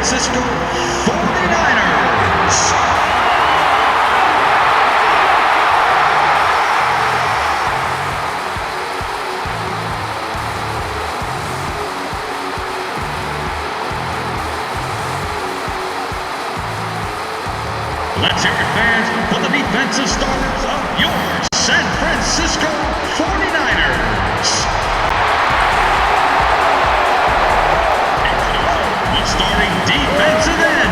Francisco 49ers. Let's hear it, fans, for the defensive starters of your San Francisco 49ers. And now, the starting defensive end.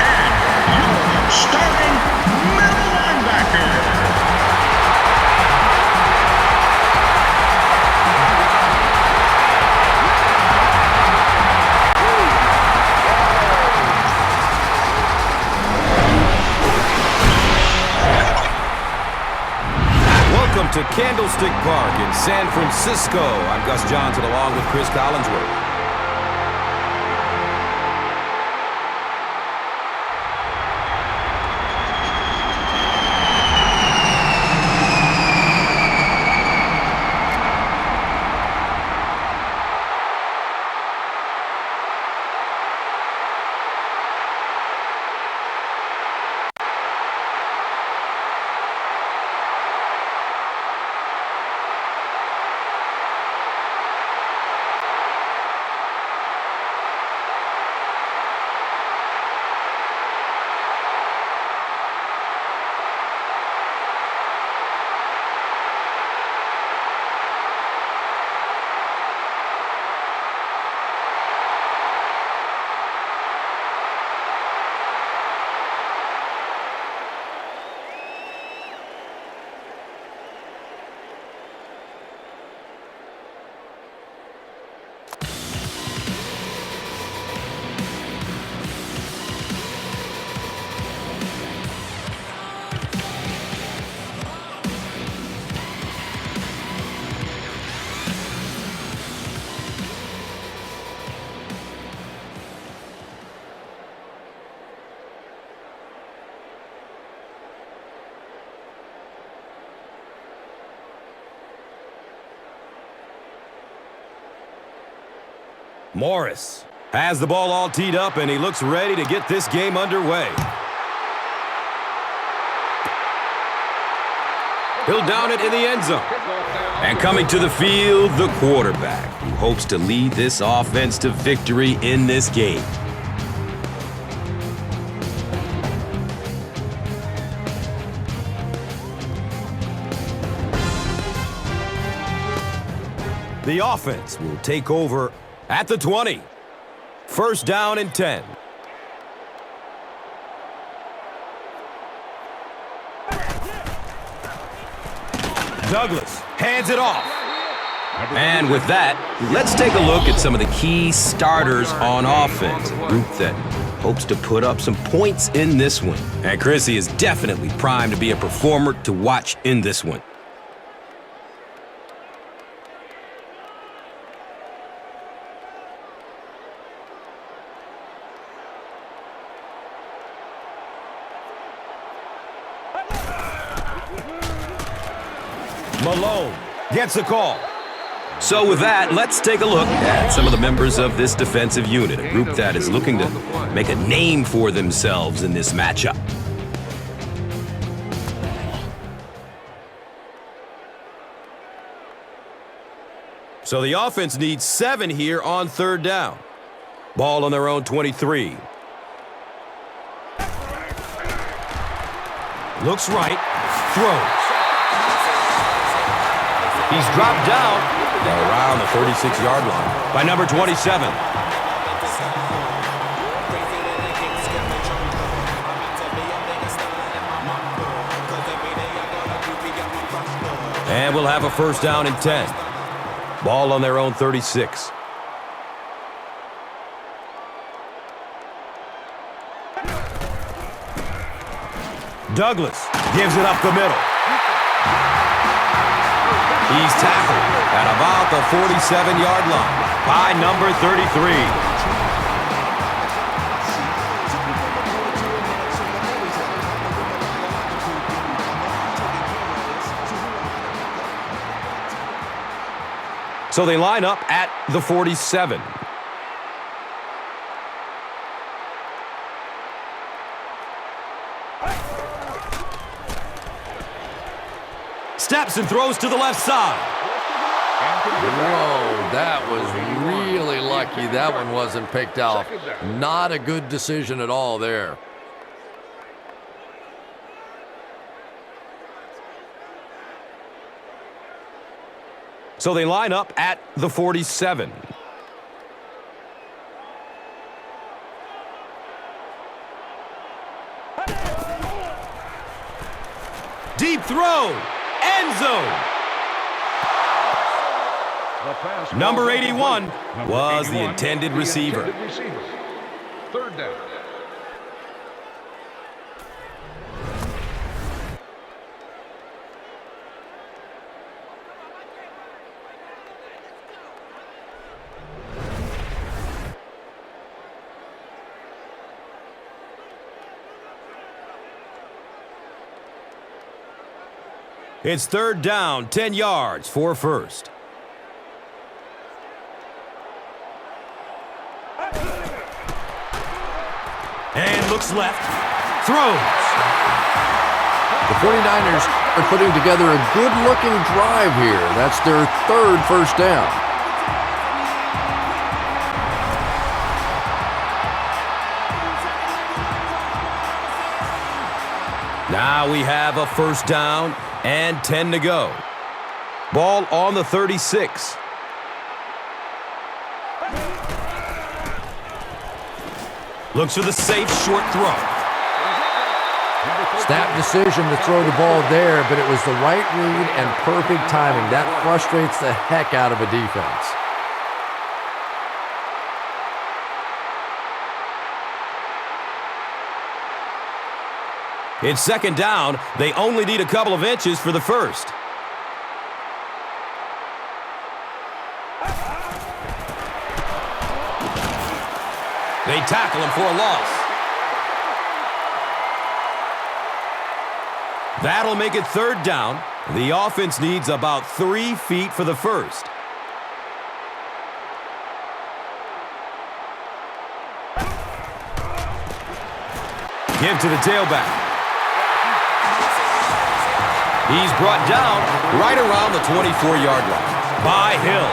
And your starting middle linebacker. Welcome to Candlestick Park in San Francisco. I'm Gus Johnson along with Chris Collinsworth. Morris has the ball all teed up, and he looks ready to get this game underway. He'll down it in the end zone. And coming to the field, the quarterback, who hopes to lead this offense to victory in this game. The offense will take over at the 20. First down and 10. Douglas hands it off. And with that, let's take a look at some of the key starters on offense. A group that hopes to put up some points in this one. And Chrissy is definitely primed to be a performer to watch in this one. Malone gets the call. So with that, let's take a look at some of the members of this defensive unit, a group that is looking to make a name for themselves in this matchup. So the offense needs 7 here on third down. Ball on their own 23. Looks right, throws. He's dropped down around the 36-yard line by number 27. And we'll have a first down and 10. Ball on their own 36. Douglas gives it up the middle. He's tackled at about the 47-yard line by number 33. So they line up at the 47. Steps and throws to the left side. Whoa, that was really lucky that one wasn't picked off. Not a good decision at all there. So they line up at the 47. Deep throw, end zone. Number 81 was the intended receiver. Third down. It's third down, 10 yards for first. And looks left. Throws. The 49ers are putting together a good-looking drive here. That's their third first down. Now we have a first down and 10 to go. Ball on the 36. Looks for the safe short throw. Snap decision to throw the ball there, but it was the right read and perfect timing. That frustrates the heck out of a defense. It's second down. They only need a couple of inches for the first. They tackle him for a loss. That'll make it third down. The offense needs about 3 feet for the first. Give to the tailback. He's brought down right around the 24-yard line by Hill.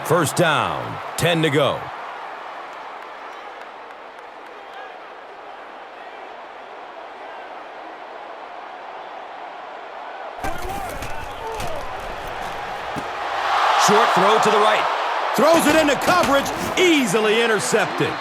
First down, 10 to go. Short throw to the right. Throws it into coverage. Easily intercepted.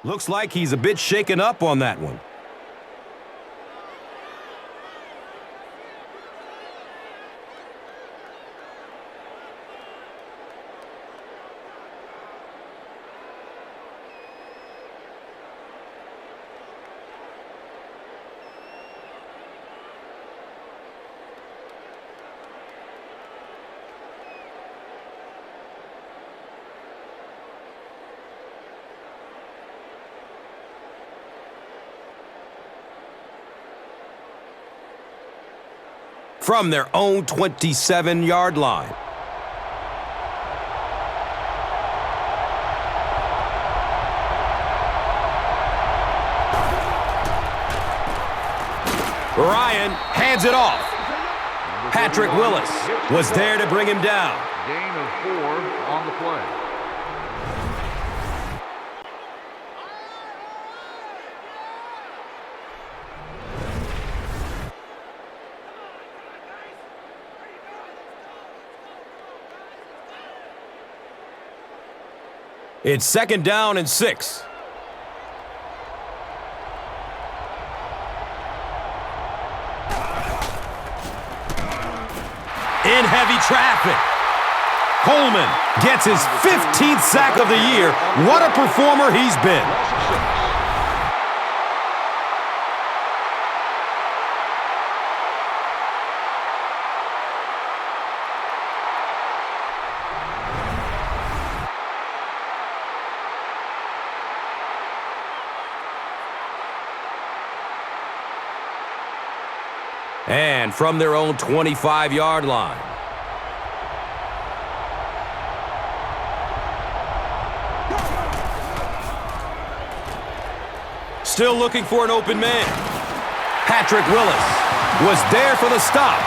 Looks like he's a bit shaken up on that one. From their own 27-yard line. Ryan hands it off. Patrick Willis was there to bring him down. Gain of 4 on the play. It's second down and 6. In heavy traffic. Coleman gets his 15th sack of the year. What a performer he's been. And from their own 25-yard line. Still looking for an open man. Patrick Willis was there for the stop.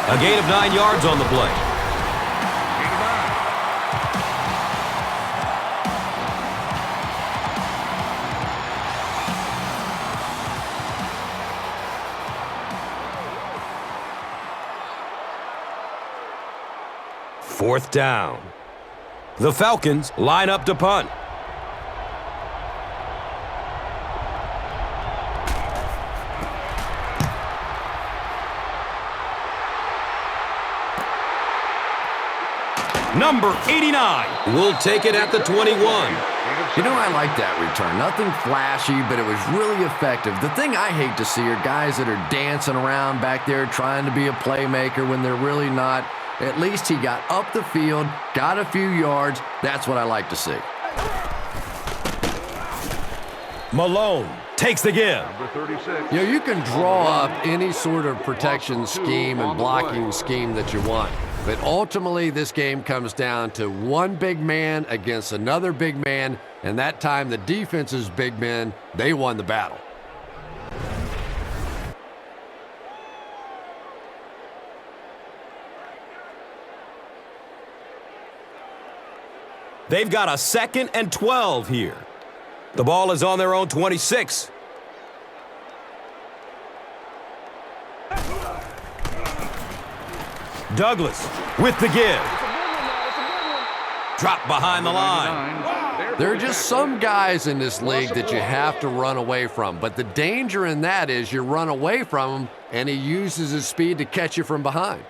A gain of 9 yards on the play. Fourth down. The Falcons line up to punt. Number 89 will take it at the 21. You know, I like that return. Nothing flashy, but it was really effective. The thing I hate to see are guys that are dancing around back there trying to be a playmaker when they're really not. At least he got up the field, got a few yards. That's what I like to see. Malone takes the give. Number 36. You know, you can draw up any sort of protection scheme and blocking scheme that you want. But ultimately, this game comes down to one big man against another big man, and that time the defense's big men, they won the battle. They've got a 2nd and 12 here. The ball is on their own 26. Douglas with the give. Drop behind the line. There are just some guys in this league that you have to run away from, but the danger in that is you run away from him and he uses his speed to catch you from behind.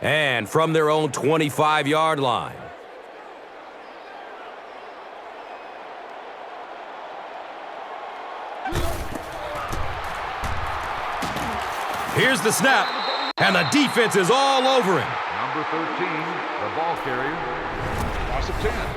And from their own 25-yard line. Here's the snap, and the defense is all over him. Number 13, the ball carrier. Loss of 10.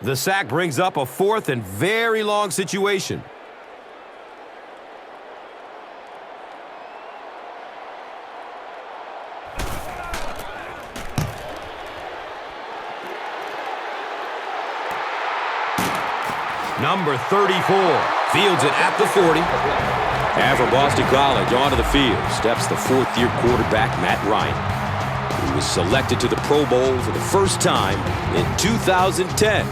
The sack brings up a 4th and very long situation. Number 34 fields it at the 40. And from Boston College onto the field steps the 4th-year quarterback, Matt Ryan, who was selected to the Pro Bowl for the first time in 2010.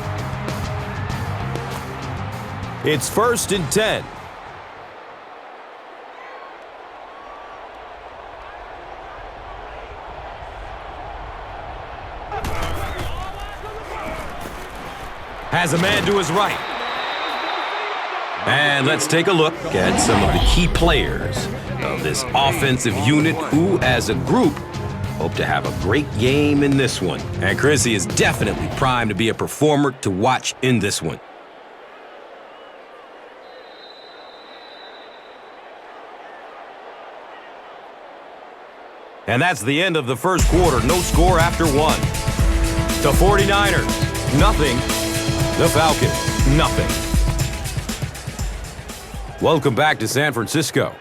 It's 1st and 10. Has a man to his right. And let's take a look at some of the key players of this offensive unit who, as a group, hope to have a great game in this one. And Chrissy is definitely primed to be a performer to watch in this one. And that's the end of the first quarter. No score after 1. The 49ers, nothing. The Falcons, nothing. Welcome back to San Francisco.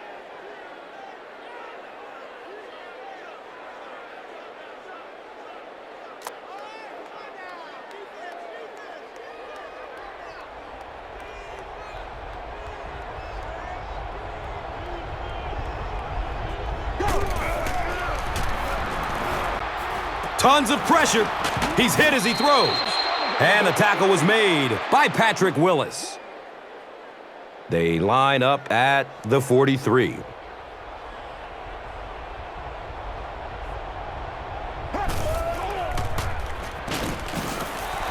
Tons of pressure. He's hit as he throws. And the tackle was made by Patrick Willis. They line up at the 43.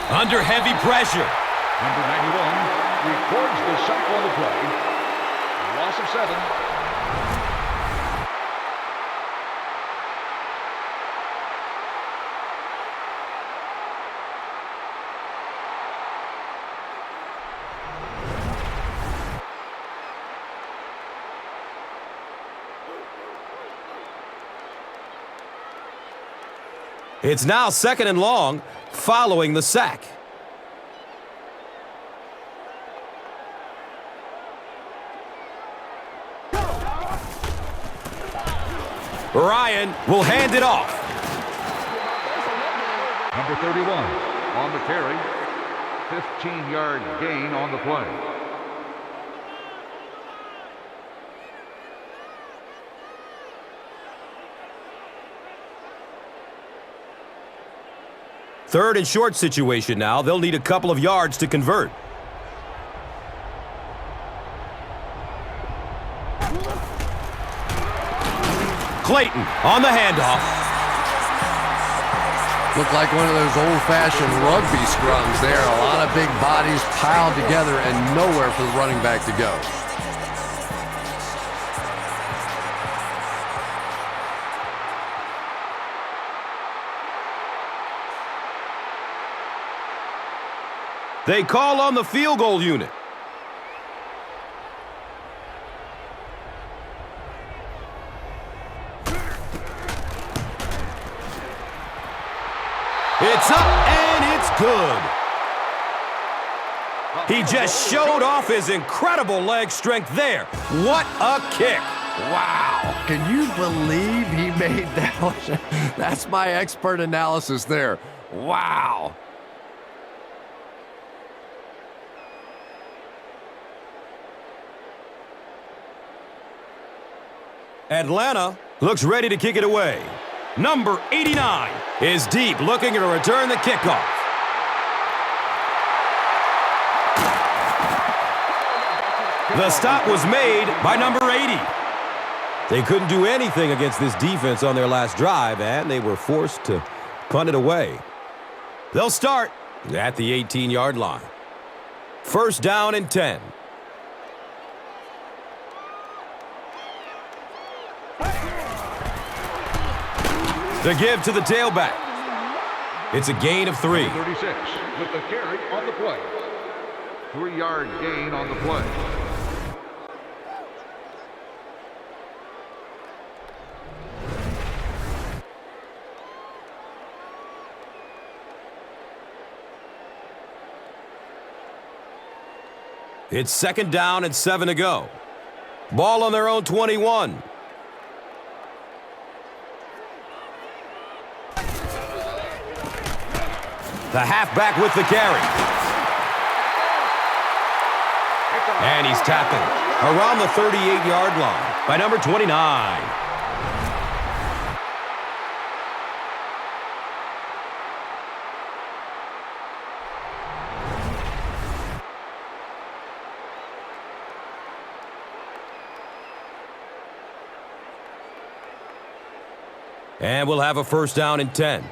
Under heavy pressure. Number 91 records the sack on the play. Loss of 7. It's now 2nd and long following the sack. Ryan will hand it off. Number 31 on the carry. 15-yard gain on the play. Third and short situation now. They'll need a couple of yards to convert. Clayton on the handoff. Looked like one of those old-fashioned rugby scrums there. A lot of big bodies piled together and nowhere for the running back to go. They call on the field goal unit. It's up and it's good. He just showed off his incredible leg strength there. What a kick. Wow. Can you believe he made that? That's my expert analysis there. Wow. Atlanta looks ready to kick it away. Number 89 is deep, looking to return the kickoff. The stop was made by number 80. They couldn't do anything against this defense on their last drive, and they were forced to punt it away. They'll start at the 18-yard line. 1st down and 10. The give to the tailback. It's a gain of 3. 36 with the carry on the play. 3-yard gain on the play. It's 2nd down and 7 to go. Ball on their own 21. The halfback with the carry. And he's tackled around the 38-yard line by number 29. And we'll have a 1st down and 10.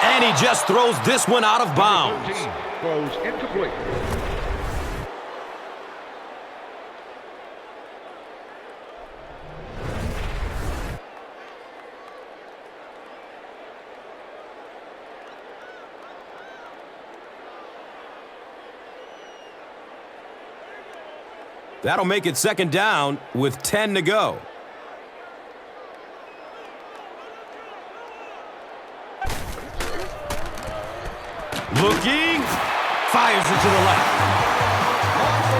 And he just throws this one out of bounds. Throws incomplete. That'll make it 2nd down with 10 to go. Looking, fires it to the left.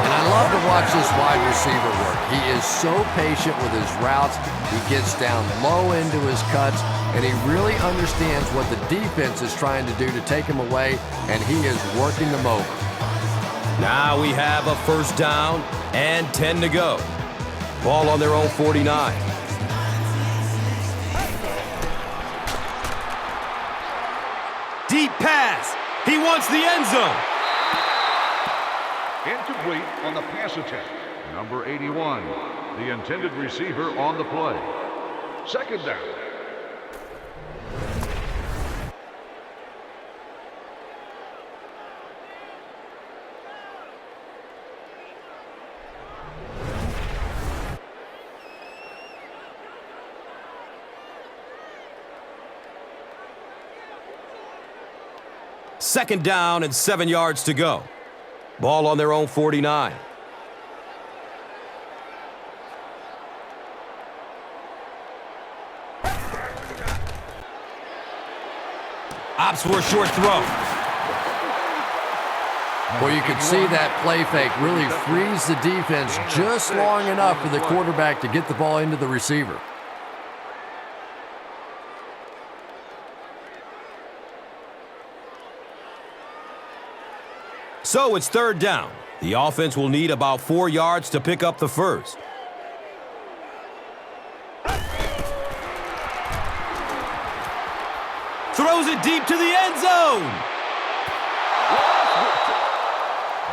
And I love to watch this wide receiver work. He is so patient with his routes. He gets down low into his cuts, and he really understands what the defense is trying to do to take him away, and he is working them over. Now we have a 1st down and 10 to go. Ball on their own 49. Deep pass. He wants the end zone. Incomplete on the pass attempt. Number 81, the intended receiver on the play. 2nd down. Second down and 7 yards to go. Ball on their own 49. Opts for a short throw. Well, you can see that play fake really frees the defense just long enough for the quarterback to get the ball into the receiver. So it's third down. The offense will need about 4 yards to pick up the first. Throws it deep to the end zone.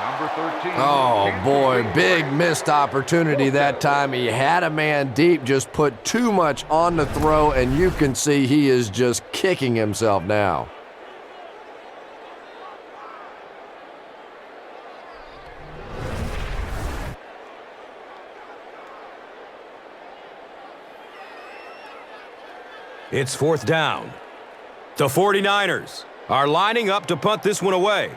Number 13. Oh, boy, big missed opportunity that time. He had a man deep, just put too much on the throw, and you can see he is just kicking himself now. It's fourth down. The 49ers are lining up to punt this one away.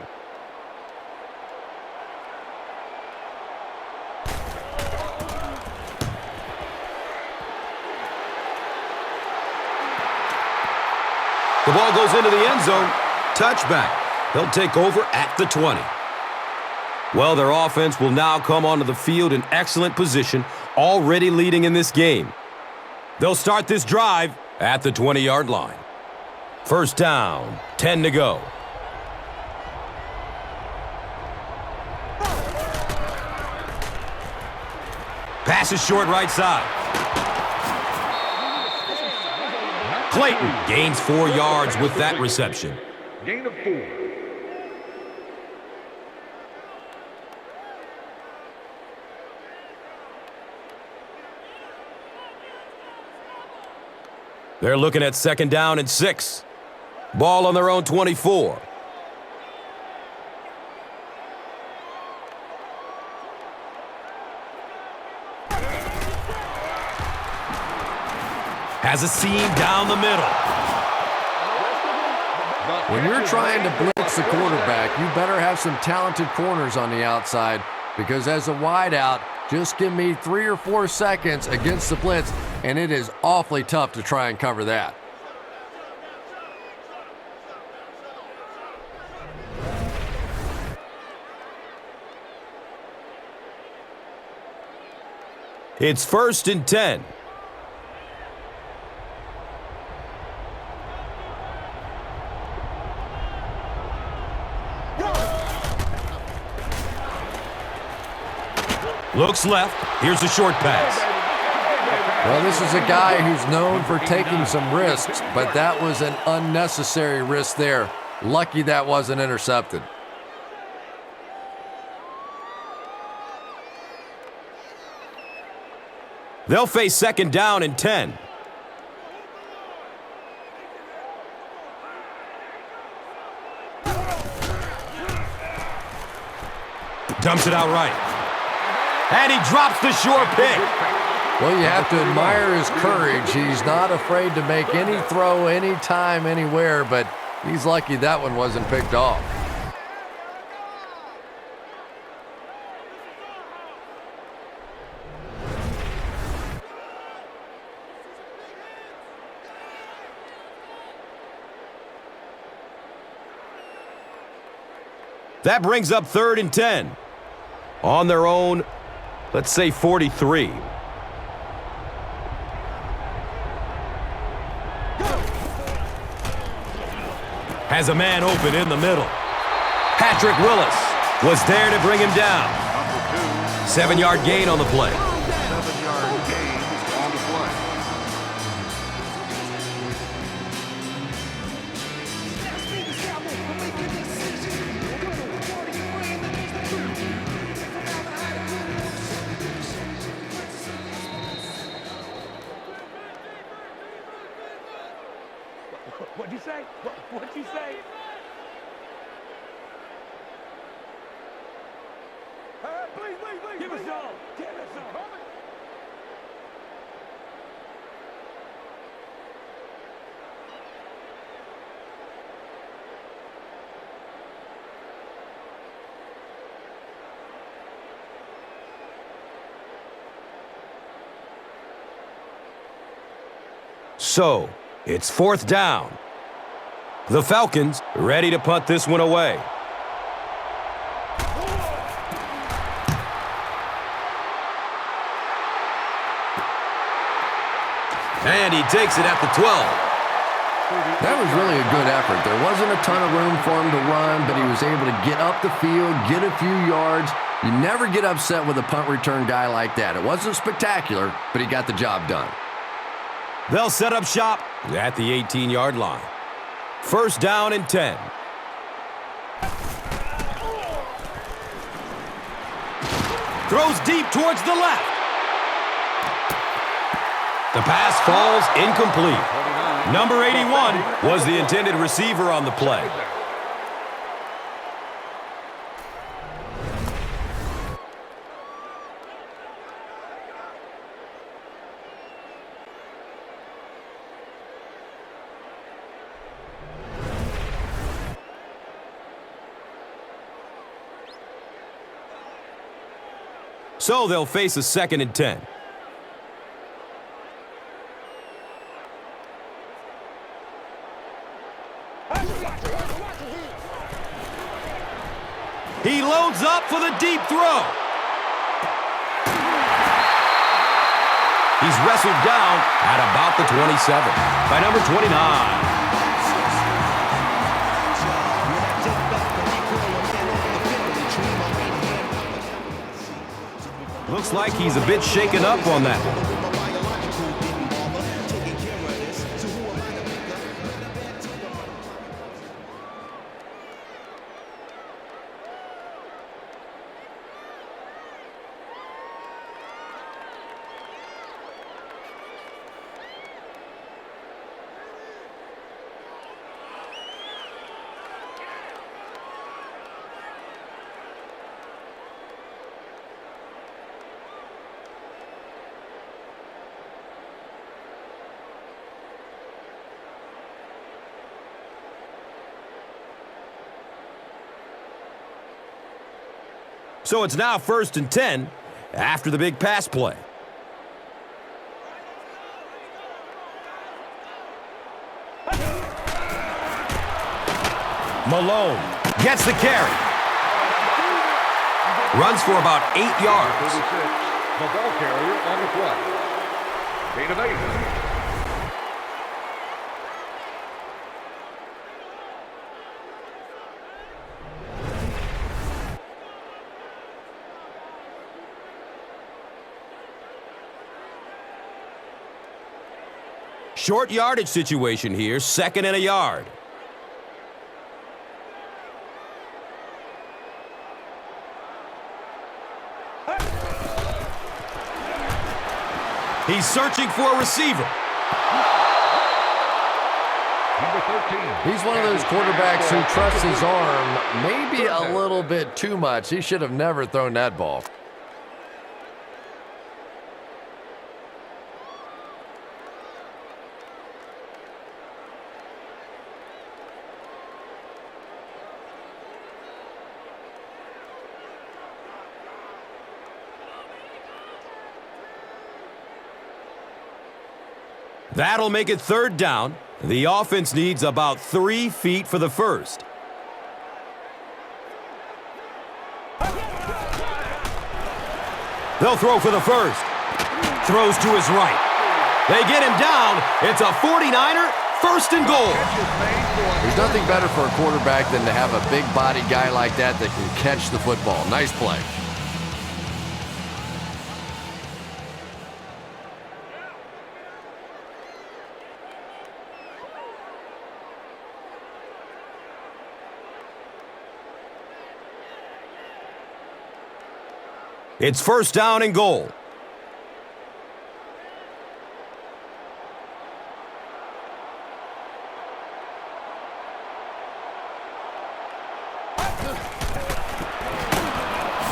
The ball goes into the end zone. Touchback. They'll take over at the 20. Well, their offense will now come onto the field in excellent position, already leading in this game. They'll start this drive at the 20-yard line. First down, 10 to go. Pass is short right side. Clayton gains 4 yards with that reception. Gain of 4. They're looking at second down and 6. Ball on their own 24. Has a seam down the middle. When you're trying to blitz the quarterback, you better have some talented corners on the outside, because as a wideout, just give me 3 or 4 seconds against the blitz, and it is awfully tough to try and cover that. It's first and 10. Looks left. Here's a short pass. Well, this is a guy who's known for taking some risks, but that was an unnecessary risk there. Lucky that wasn't intercepted. They'll face second down and 10. Dumps it out right. And he drops the short pick. Well, you have to admire his courage. He's not afraid to make any throw, anytime, anywhere, but he's lucky that one wasn't picked off. That brings up third and 10. On their own, let's say 43. Has a man open in the middle. Patrick Willis was there to bring him down. 7-yard gain on the play. 7-yard gain on the play. What'd you say? What'd you say? Please. Give us some. Give us some. So, it's 4th down. The Falcons ready to punt this one away. And he takes it at the 12. That was really a good effort. There wasn't a ton of room for him to run, but he was able to get up the field, get a few yards. You never get upset with a punt return guy like that. It wasn't spectacular, but he got the job done. They'll set up shop at the 18-yard line. 1st down and 10. Throws deep towards the left. The pass falls incomplete. Number 81 was the intended receiver on the play. So they'll face a 2nd and 10. He loads up for the deep throw. He's wrestled down at about the 27 by number 29. Looks like he's a bit shaken up on that one. So it's now 1st and 10 after the big pass play. Malone gets the carry. Runs for about 8 yards. 36, the ball carrier on the play. Gain of 8. Short yardage situation here, 2nd and a yard. He's searching for a receiver. Number 13. He's one of those quarterbacks who trusts his arm maybe a little bit too much. He should have never thrown that ball. That'll make it 3rd down. The offense needs about 3 feet for the first. They'll throw for the first. Throws to his right. They get him down. It's a 49er, 1st and goal. There's nothing better for a quarterback than to have a big body guy like that can catch the football. Nice play. It's 1st down and goal.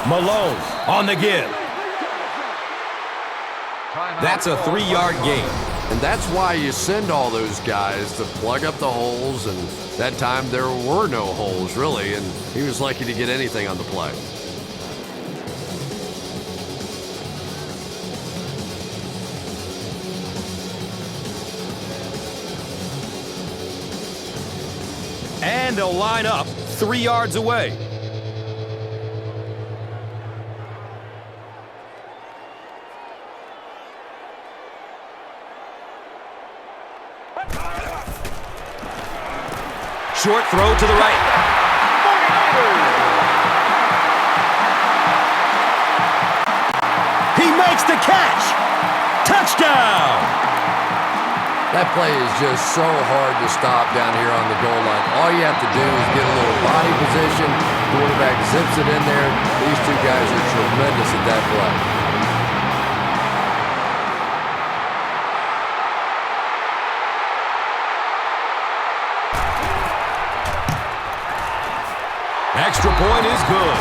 Malone on the give. That's a 3-yard gain. And that's why you send all those guys to plug up the holes, and that time there were no holes, really, and he was lucky to get anything on the play. And they'll line up 3 yards away. Short throw to the right. He makes the catch. Touchdown. That play is just so hard to stop down here on the goal line. All you have to do is get a little body position. Quarterback zips it in there. These two guys are tremendous at that play. Extra point is good.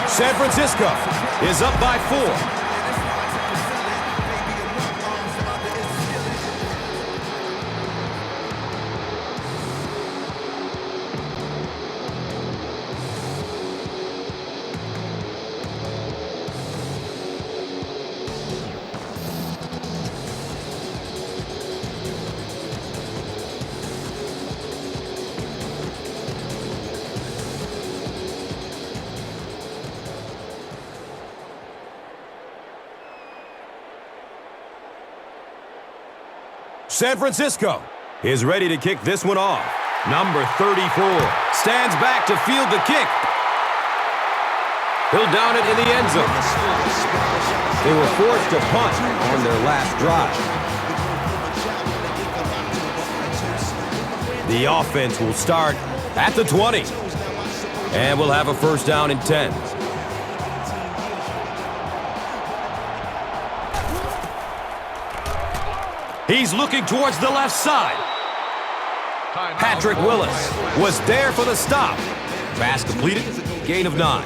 San Francisco is up by 4. San Francisco is ready to kick this one off. Number 34 stands back to field the kick. He'll down it in the end zone. They were forced to punt on their last drive. The offense will start at the 20. And we'll have a first down and 10. He's looking towards the left side. Patrick Willis was there for the stop. Pass completed, gain of 9.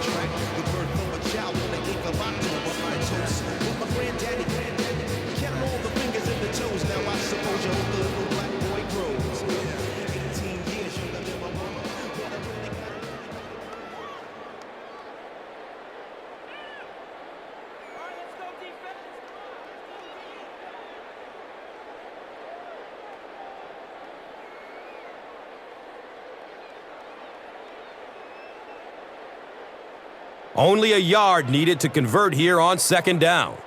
Only a yard needed to convert here on second down.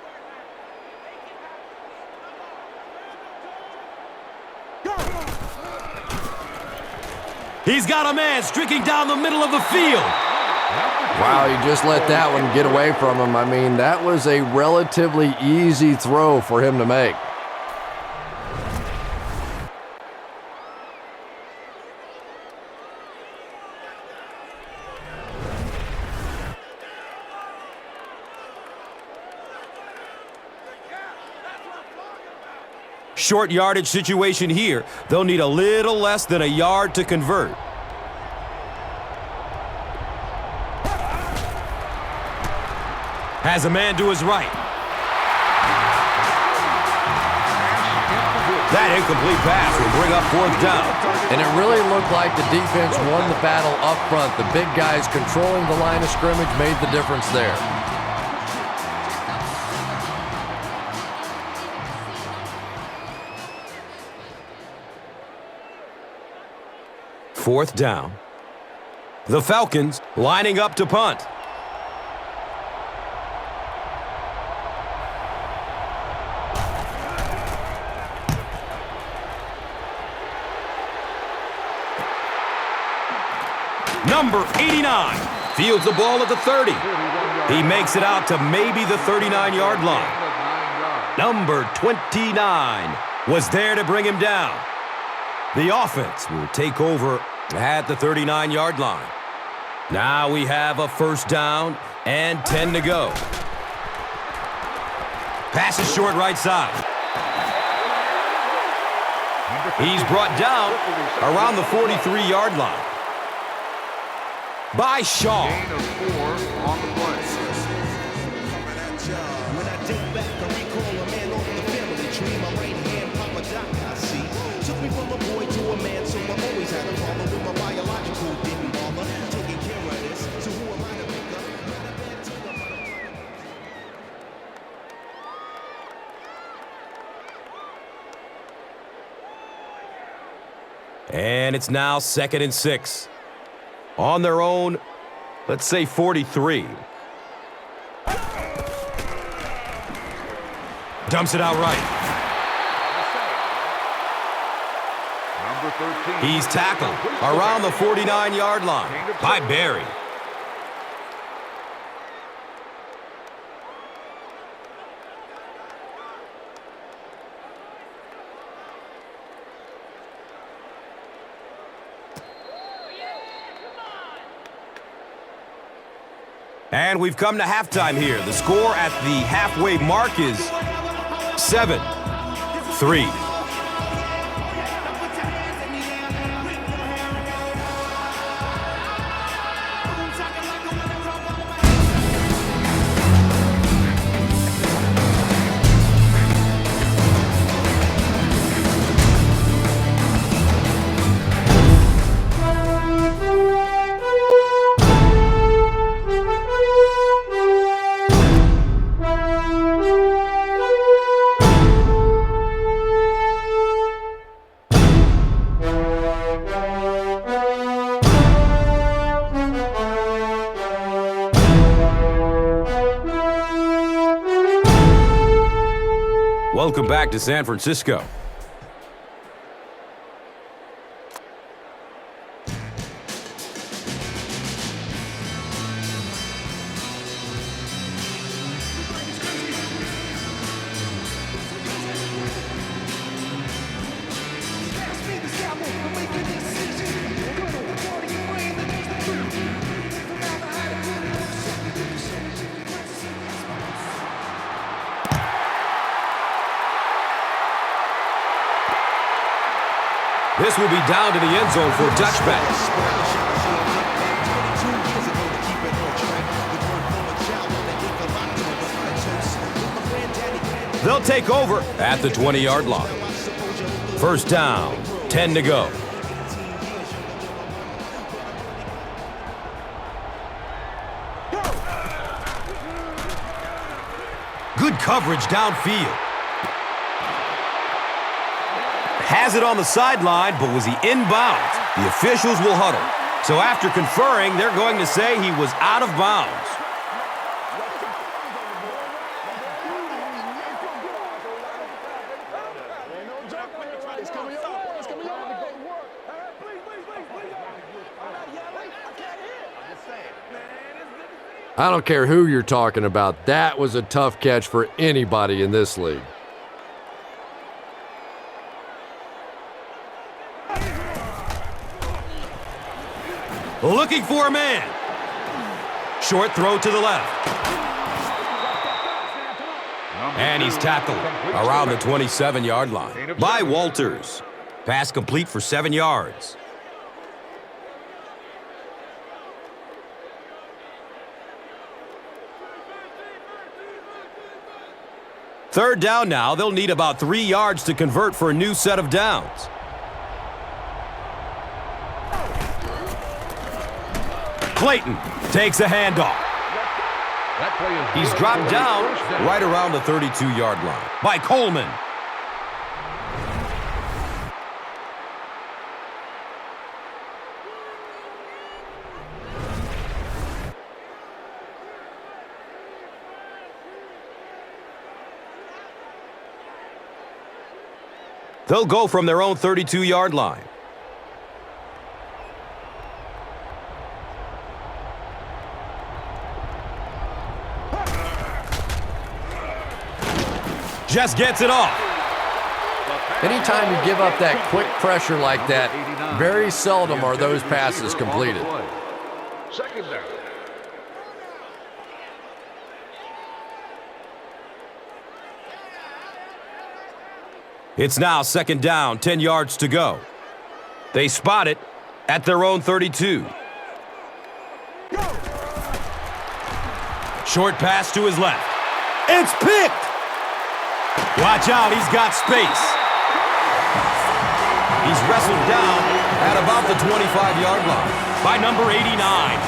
He's got a man streaking down the middle of the field. Wow, he just let that one get away from him. I mean, that was a relatively easy throw for him to make. Short yardage situation here. They'll need a little less than a yard to convert. Has a man to his right. That incomplete pass will bring up fourth down. And it really looked like the defense won the battle up front. The big guys controlling the line of scrimmage made the difference there. Fourth down. The Falcons lining up to punt. Number 89 fields the ball at the 30. He makes it out to maybe the 39-yard line. Number 29 was there to bring him down. The offense will take over at the 39-yard line. Now we have a first down and 10 to go. Pass is short right side. He's brought down around the 43-yard line by Shaw. Gain of 4 on the play. When I think back, I recall a man off the family tree. My right hand, Papa Doc, I see. Took me from a boy to a man, so I always had a problem with my biological didn't bother. Taking care of this, so who am I to pick up? Not a bad team, I'm not a product. And it's now 2nd and 6. On their own, let's say 43. Dumps it out right. Number 13. He's tackled around the 49-yard line by Barry. And we've come to halftime here. The score at the halfway mark is 7-3. Welcome back to San Francisco. This will be down to the end zone for a touchback. They'll take over at the 20-yard line. First down, 10 to go. Good coverage downfield. Has it on the sideline, but was he inbounds? The officials will huddle. So after conferring, they're going to say he was out of bounds. I don't care who you're talking about. That was a tough catch for anybody in this league. Looking for a man. Short throw to the left. And he's tackled around the 27-yard line by Walters. Pass complete for 7 yards. Third down now. They'll need about 3 yards to convert for a new set of downs. Clayton takes a handoff. He's dropped down right around the 32-yard line by Coleman. They'll go from their own 32-yard line. Just gets it off. Anytime you give up that quick pressure like that, very seldom are those passes completed. Second down. It's now second down, 10 yards to go. They spot it at their own 32. Short pass to his left. It's picked. Watch out, he's got space. He's wrestled down at about the 25-yard line by number 89.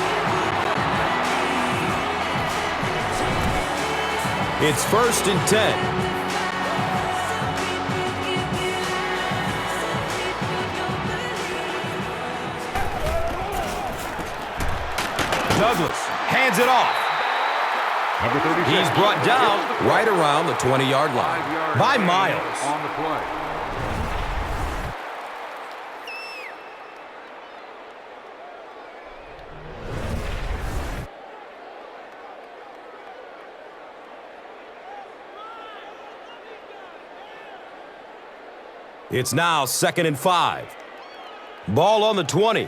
It's 1st and 10. Douglas hands it off. Number 36. He's brought down right around the 20-yard line by Miles. On the play. It's now 2nd and 5. Ball on the 20.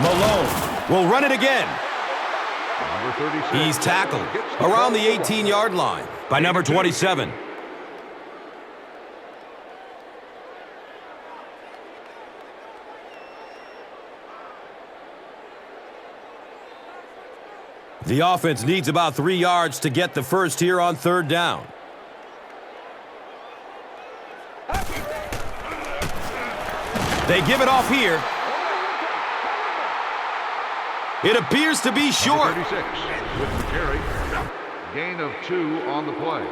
Malone will run it again. Number 36. He's tackled around the 18-yard line by number 27. The offense needs about 3 yards to get the first here on 3rd down. They give it off here. It appears to be short. 36 with the carry. Gain of 2 on the play.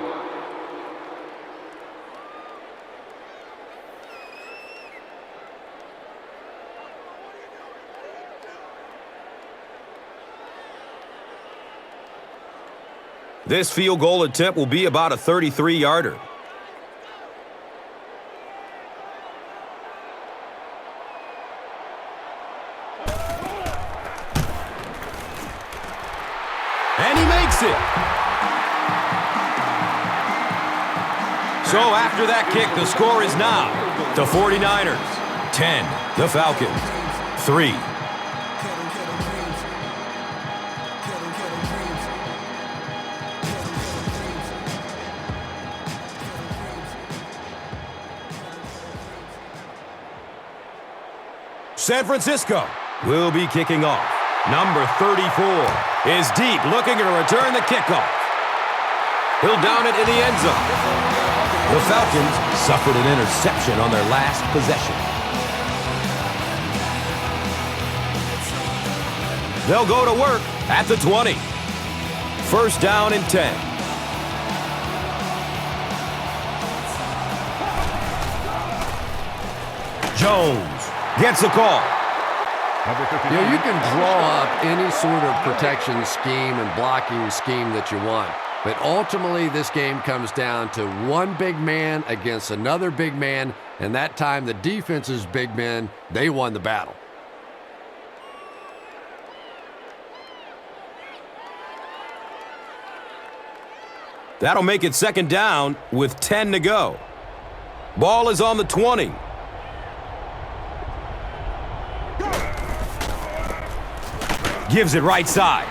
This field goal attempt will be about a 33-yarder. And he makes it. So after that kick, the score is now the 49ers 10, the Falcons 3. San Francisco will be kicking off. Number 34 is deep, looking to return the kickoff. He'll down it in the end zone. The Falcons suffered an interception on their last possession. They'll go to work at the 20. 1st down and 10. Jones gets the call. You know, you can draw up any sort of protection scheme and blocking scheme that you want. But ultimately, this game comes down to one big man against another big man. And that time, the defense's big men, they won the battle. That'll make it 2nd down with 10 to go. Ball is on the 20. Gives it right side.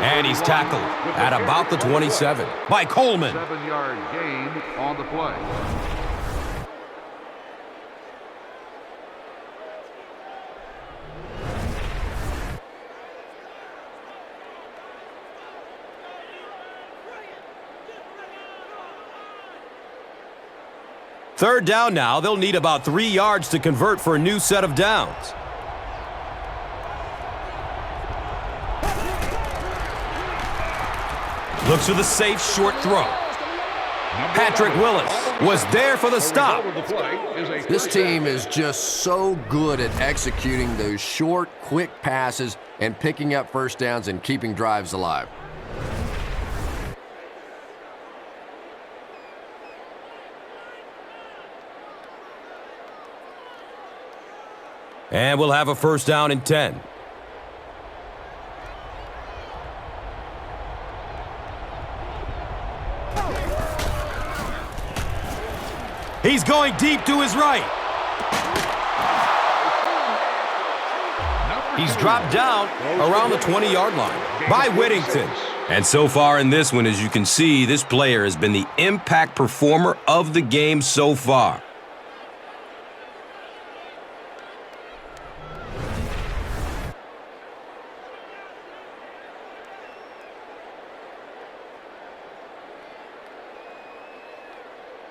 And he's tackled at about the 27 by Coleman. 7-yard gain on the play. Third down now. They'll need about 3 yards to convert for a new set of downs. Looks for the safe short throw. Patrick Willis was there for the stop. This team is just so good at executing those short, quick passes and picking up first downs and keeping drives alive. And we'll have a 1st down and 10. He's going deep to his right. He's dropped down around the 20-yard line by Whittington. And so far in this one, as you can see, this player has been the impact performer of the game so far.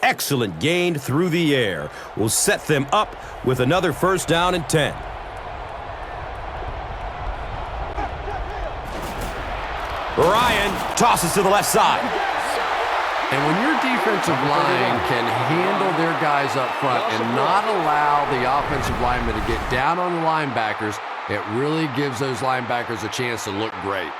Excellent gain through the air will set them up with another 1st down and 10. Ryan tosses to the left side. And when you're defensive line can handle their guys up front and not allow the offensive linemen to get down on the linebackers, it really gives those linebackers a chance to look great.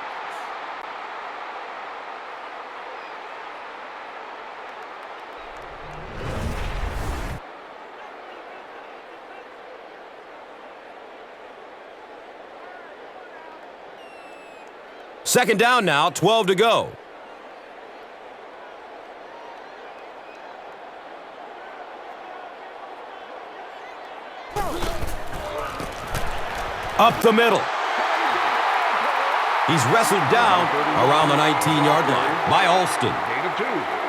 Second down now, 12 to go. Up the middle. He's wrestled down around the 19-yard line by Alston. Gain of 2.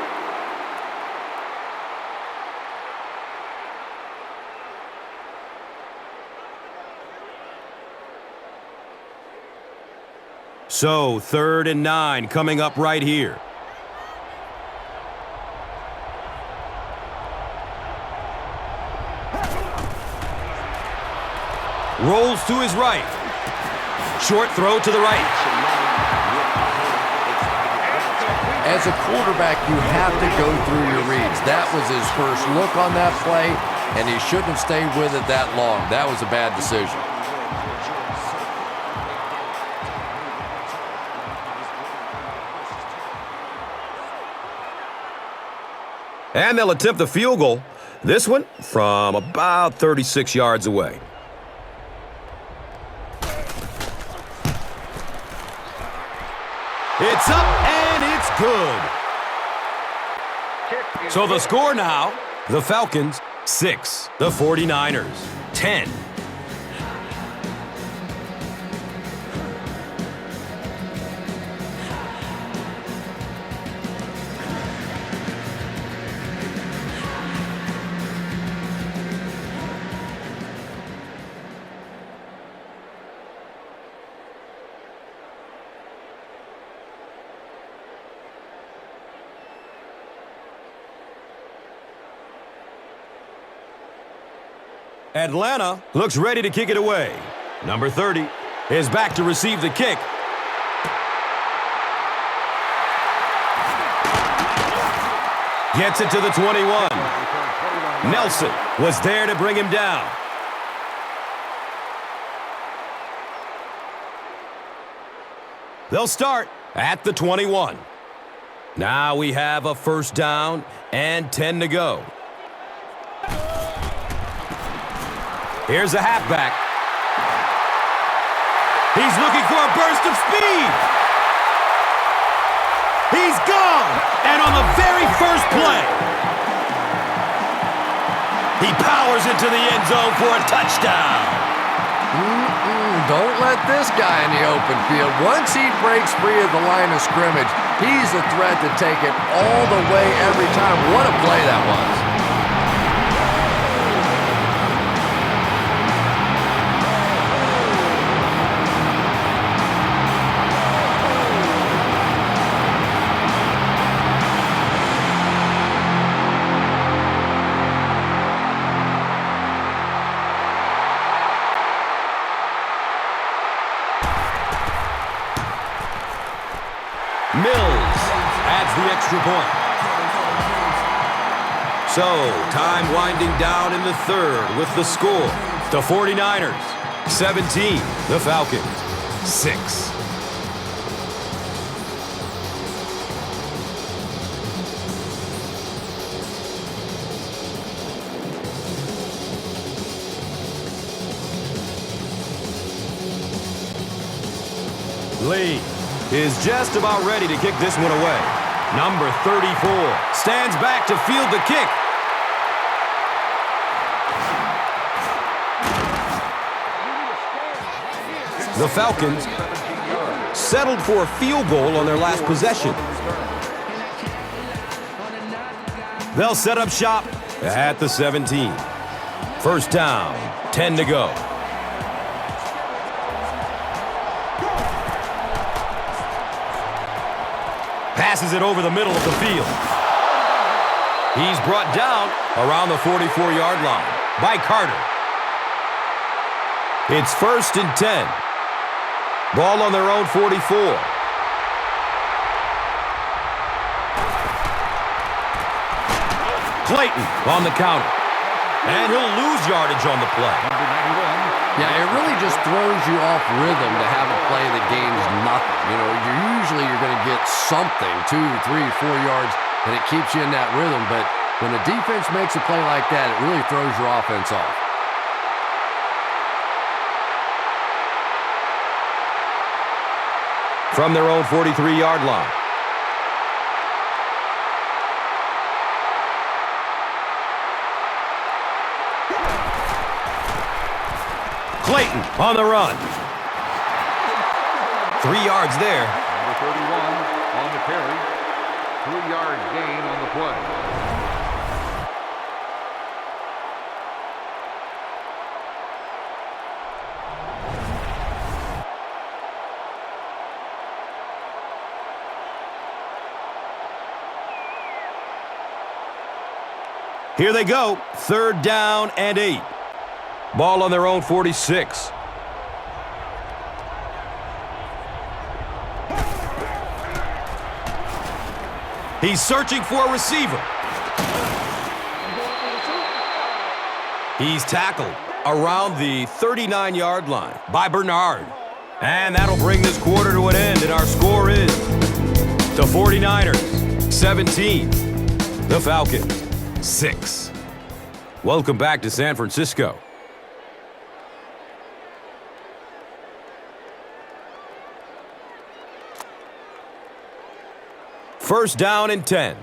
So, 3rd and 9 coming up right here. Rolls to his right. Short throw to the right. As a quarterback, you have to go through your reads. That was his first look on that play, and he shouldn't have stayed with it that long. That was a bad decision. And they'll attempt the field goal. This one from about 36 yards away. It's up and it's good. So the score now, the Falcons 6, the 49ers 10. Atlanta looks ready to kick it away. Number 30 is back to receive the kick. Gets it to the 21. Nelson was there to bring him down. They'll start at the 21. Now we have a first down and 10 to go. Here's a halfback. He's looking for a burst of speed. He's gone. And on the very first play, he powers into the end zone for a touchdown. Don't let this guy in the open field. Once he breaks free of the line of scrimmage, he's a threat to take it all the way every time. What a play that was. Mills adds the extra point. So, time winding down in the third with the score. The 49ers, 17. The Falcons, 6. Lee is just about ready to kick this one away. Number 34 stands back to field the kick. The Falcons settled for a field goal on their last possession. They'll set up shop at the 17. First down, 10 to go. Passes it over the middle of the field. He's brought down around the 44-yard line by Carter. It's 1st and 10. Ball on their own 44. Clayton on the counter. And he'll lose yardage on the play. Number 91. Yeah, it really just throws you off rhythm to have a play that gains nothing. You know, you're going to get something, 2, 3, 4 yards, and it keeps you in that rhythm. But when the defense makes a play like that, it really throws your offense off. From their own 43-yard line. Clayton on the run. 3 yards there. Number 31 on the carry. 3-yard gain on the play. Here they go. 3rd down and 8. Ball on their own 46. He's searching for a receiver. He's tackled around the 39-yard line by Bernard. And that'll bring this quarter to an end, and our score is the 49ers 17, the Falcons 6. Welcome back to San Francisco. First down and 10.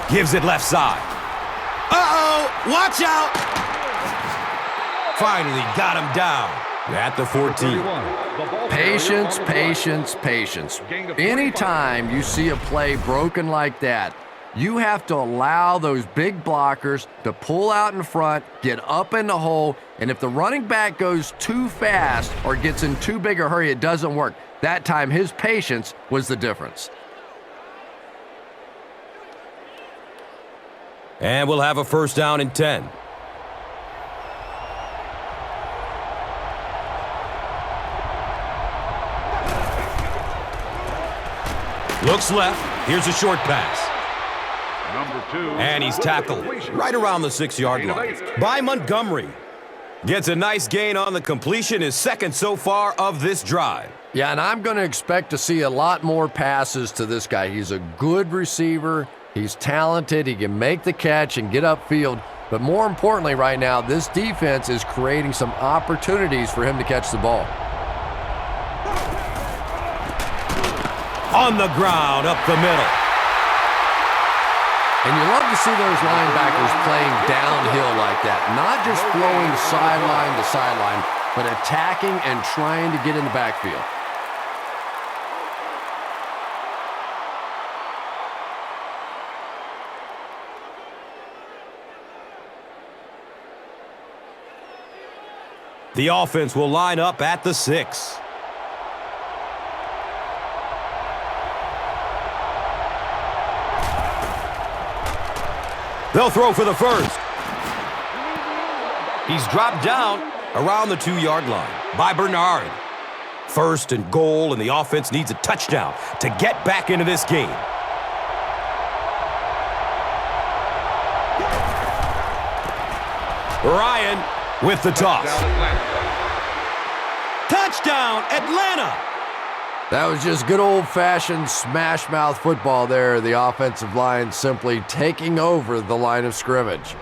Gives it left side. Uh-oh! Watch out! Finally got him down at the 14. Patience, patience, patience. Anytime you see a play broken like that, you have to allow those big blockers to pull out in front, get up in the hole, and if the running back goes too fast or gets in too big a hurry, it doesn't work. That time, his patience was the difference. And we'll have a first down and 10. Looks left. Here's a short pass. Number 2. And he's tackled right around the 6-yard line by Montgomery. Gets a nice gain on the completion, his second so far of this drive. Yeah, and I'm going to expect to see a lot more passes to this guy. He's a good receiver. He's talented. He can make the catch and get upfield. But more importantly right now, this defense is creating some opportunities for him to catch the ball. On the ground, up the middle. And you love to see those linebackers playing downhill like that. Not just flowing sideline to sideline, but attacking and trying to get in the backfield. The offense will line up at the 6. They'll throw for the first. He's dropped down around the 2-yard line by Bernard. First and goal, and the offense needs a touchdown to get back into this game. Ryan with the toss. Touchdown, Atlanta! That was just good old-fashioned smash-mouth football there. The offensive line simply taking over the line of scrimmage.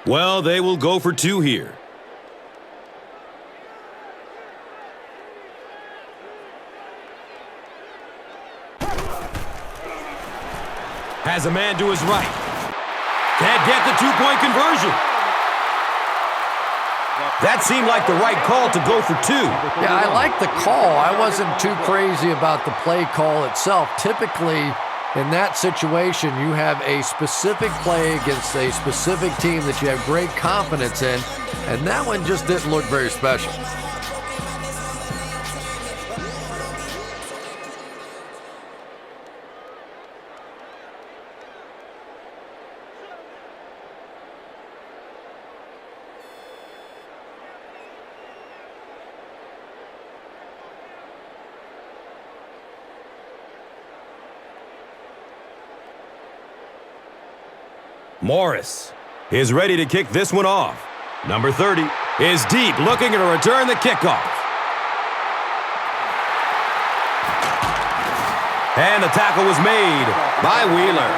Well, they will go for 2 here. Has a man to his right. Can't get the 2-point conversion. That seemed like the right call to go for 2. Yeah, I like the call. I wasn't too crazy about the play call itself. Typically, in that situation, you have a specific play against a specific team that you have great confidence in, and that one just didn't look very special. Morris is ready to kick this one off. Number 30 is deep, looking to return the kickoff. And the tackle was made by Wheeler.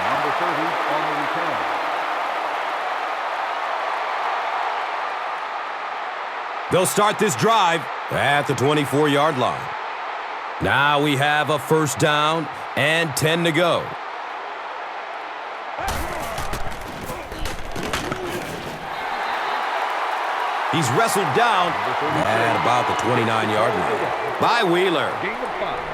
Number 30 on the return. They'll start this drive at the 24-yard line. Now we have a first down and 10 to go. He's wrestled down at about the 29-yard line by Wheeler. Gain of 5.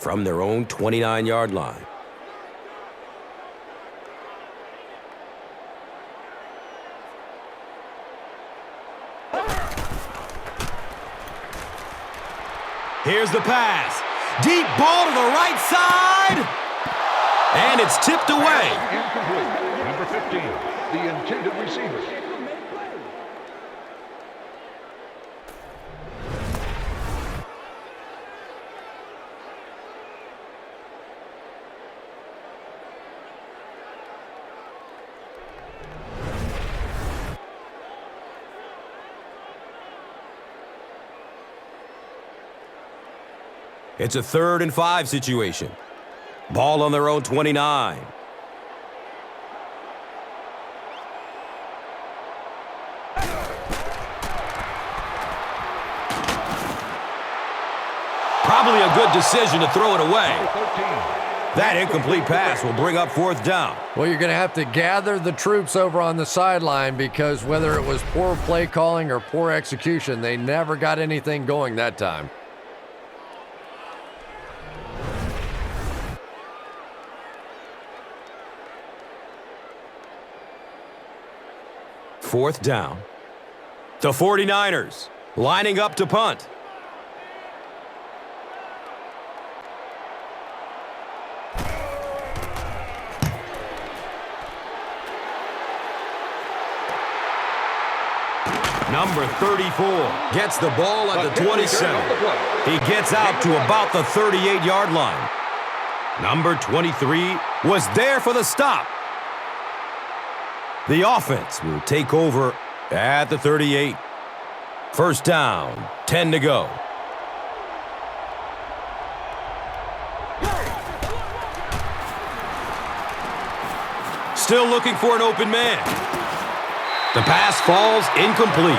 From their own 29-yard line. Here's the pass. Deep ball to the right side. And it's tipped away. Incomplete. Number 15, the intended receiver. It's a 3rd and 5 situation. Ball on their own 29. Probably a good decision to throw it away. That incomplete pass will bring up 4th down. Well, you're going to have to gather the troops over on the sideline because whether it was poor play calling or poor execution, they never got anything going that time. Fourth down. The 49ers lining up to punt. Number 34 gets the ball at the 27. He gets out to about the 38-yard line. Number 23 was there for the stop. The offense will take over at the 38. First down, 10 to go. Still looking for an open man. The pass falls incomplete.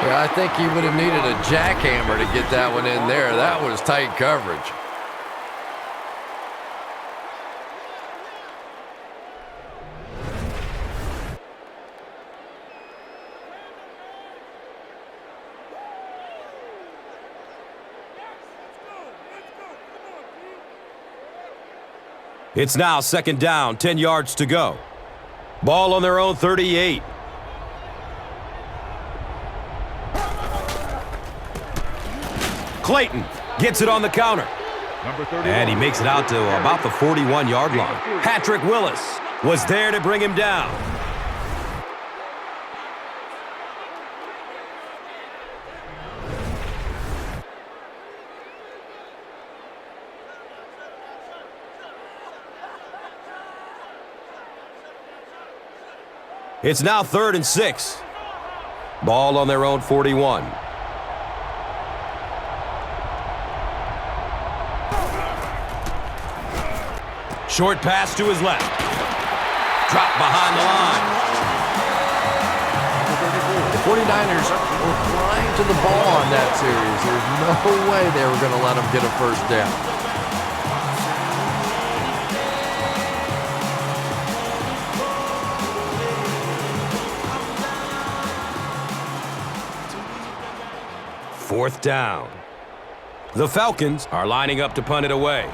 Yeah, I think he would have needed a jackhammer to get that one in there. That was tight coverage. It's now 2nd down, 10 yards to go. Ball on their own 38. Clayton gets it on the counter. And he makes it out to about the 41-yard line. Patrick Willis was there to bring him down. It's now 3rd and 6. Ball on their own 41. Short pass to his left. Dropped behind the line. The 49ers were flying to the ball on that series. There's no way they were going to let them get a first down. Fourth down. The Falcons are lining up to punt it away.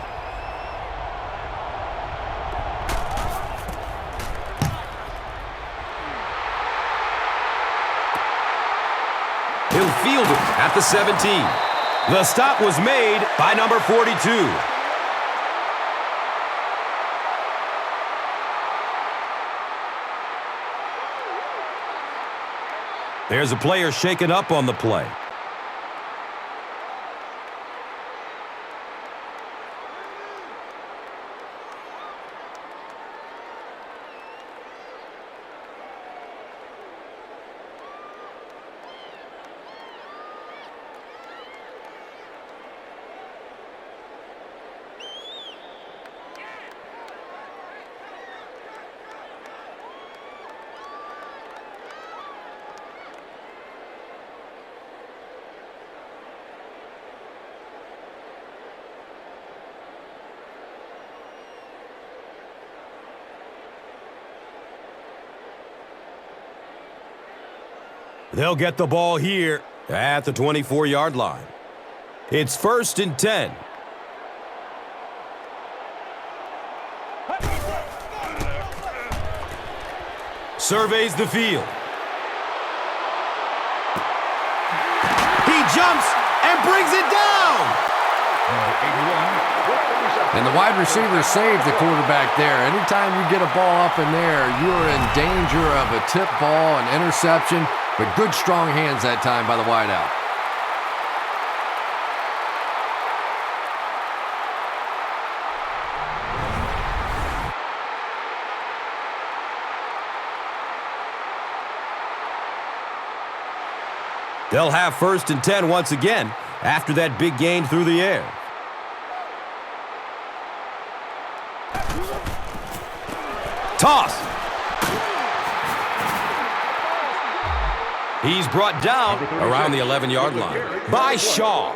He'll field it at the 17. The stop was made by number 42. There's a player shaken up on the play. They'll get the ball here at the 24-yard line. It's 1st and 10. Surveys the field. He jumps and brings it down. And the wide receiver saved the quarterback there. Anytime you get a ball up in there, you're in danger of a tip ball, an interception, but good strong hands that time by the wideout. They'll have 1st and 10 once again after that big gain through the air. Toss. He's brought down around the 11-yard line by Shaw.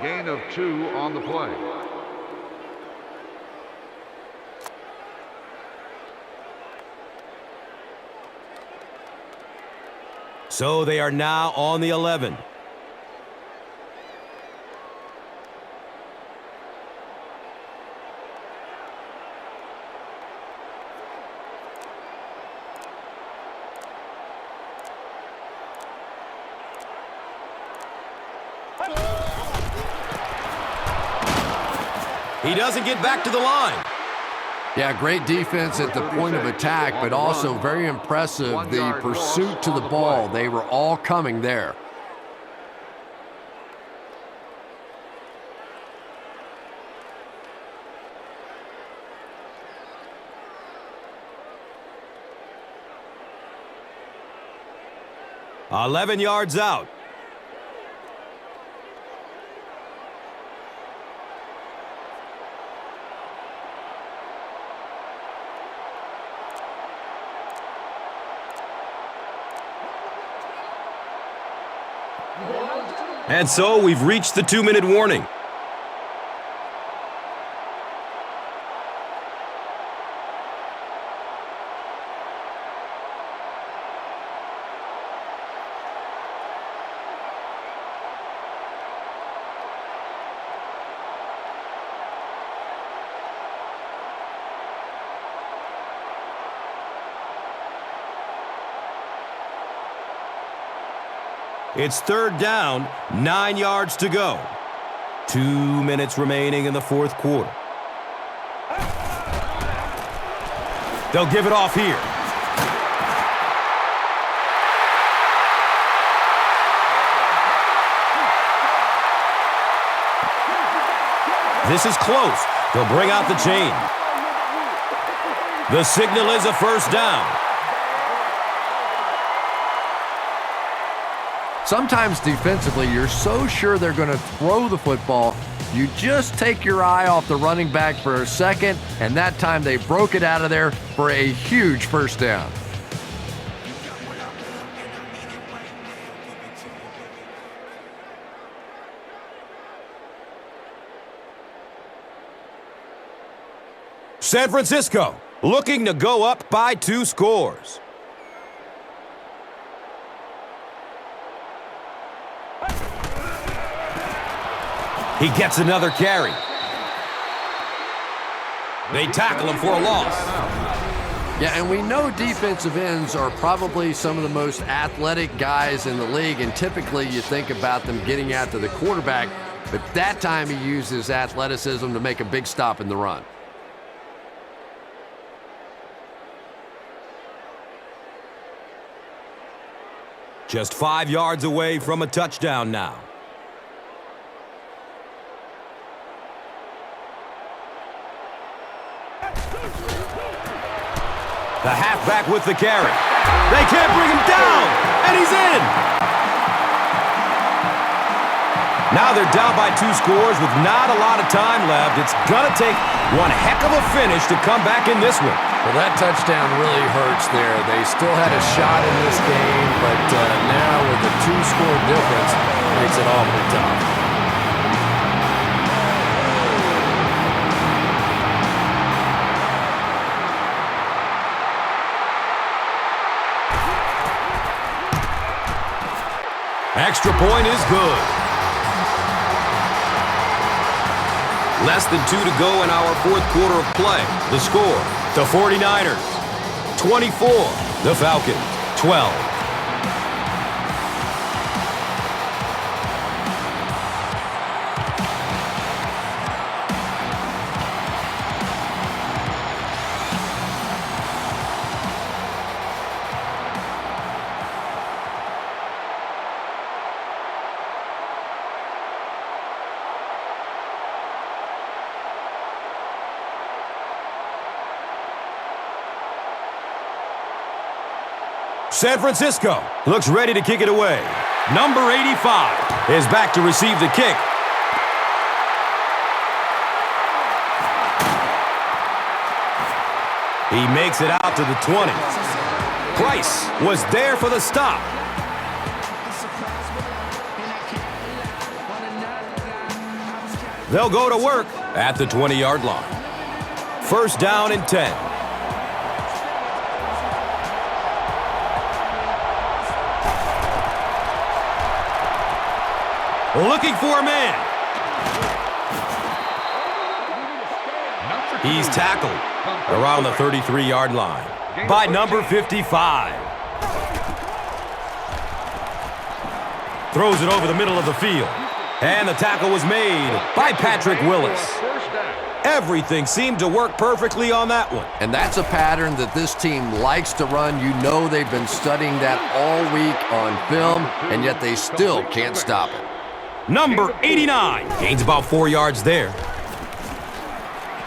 Gain of 2 on the play. So they are now on the 11. He doesn't get back to the line. Yeah, great defense at the point of attack, but also very impressive the pursuit to the ball. They were all coming there. – 11 yards out. And so we've reached the 2-minute warning. It's 3rd down, 9 yards to go. 2 minutes remaining in the 4th quarter. They'll give it off here. This is close. They'll bring out the chain. The signal is a 1st down. Sometimes defensively, you're so sure they're going to throw the football, you just take your eye off the running back for a second, and that time they broke it out of there for a huge 1st down. San Francisco looking to go up by 2 scores. He gets another carry. They tackle him for a loss. Yeah, and we know defensive ends are probably some of the most athletic guys in the league, and typically you think about them getting out to the quarterback, but that time he uses athleticism to make a big stop in the run. Just 5 yards away from a touchdown now. The halfback with the carry. They can't bring him down, and he's in. Now they're down by 2 scores with not a lot of time left. It's going to take one heck of a finish to come back in this one. Well, that touchdown really hurts there. They still had a shot in this game, but now with a 2-score difference, it makes it awfully tough. Extra point is good. Less than 2 to go in our 4th quarter of play. The score, the 49ers, 24. The Falcons, 12. San Francisco looks ready to kick it away. Number 85 is back to receive the kick. He makes it out to the 20. Price was there for the stop. They'll go to work at the 20-yard line. First down and 10. Looking for a man. He's tackled around the 33-yard line by number 55. Throws it over the middle of the field. And the tackle was made by Patrick Willis. Everything seemed to work perfectly on that one. And that's a pattern that this team likes to run. You know they've been studying that all week on film, and yet they still can't stop it. Number 89 gains about 4 yards there.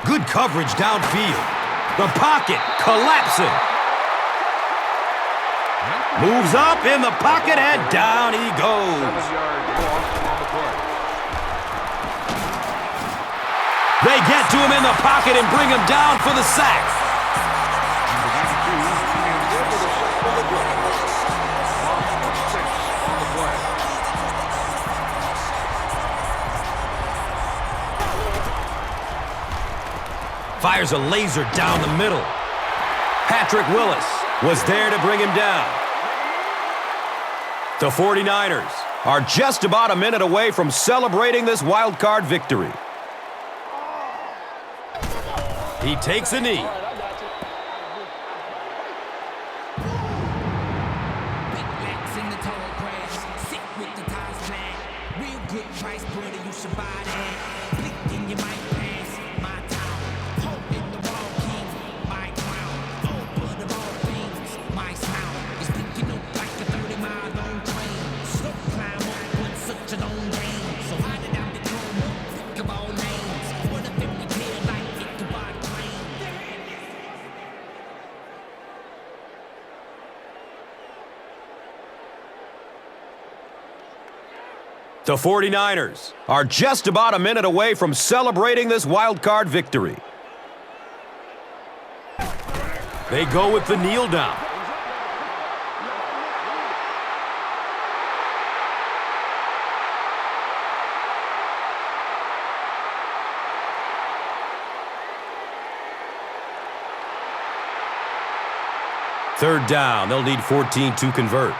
Good coverage downfield. The pocket collapsing. Moves up in the pocket and down he goes. They get to him in the pocket and bring him down for the sack. Fires a laser down the middle. Patrick Willis was there to bring him down. The 49ers are just about a minute away from celebrating this wild card victory. He takes a knee. The 49ers are just about a minute away from celebrating this wild card victory. They go with the kneel down. Third down, they'll need 14 to convert.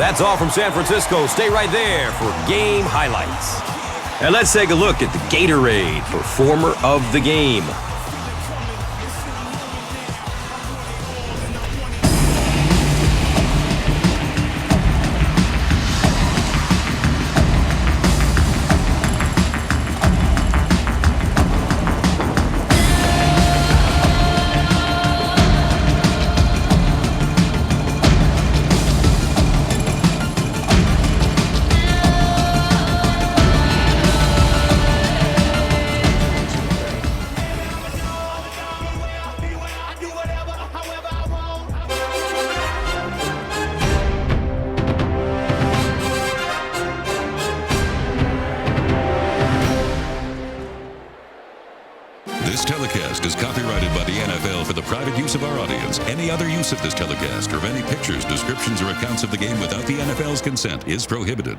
That's all from San Francisco. Stay right there for game highlights. And let's take a look at the Gatorade Performer of the Game. This telecast is copyrighted by the NFL for the private use of our audience. Any other use of this telecast or of any pictures, descriptions, or accounts of the game without the NFL's consent is prohibited.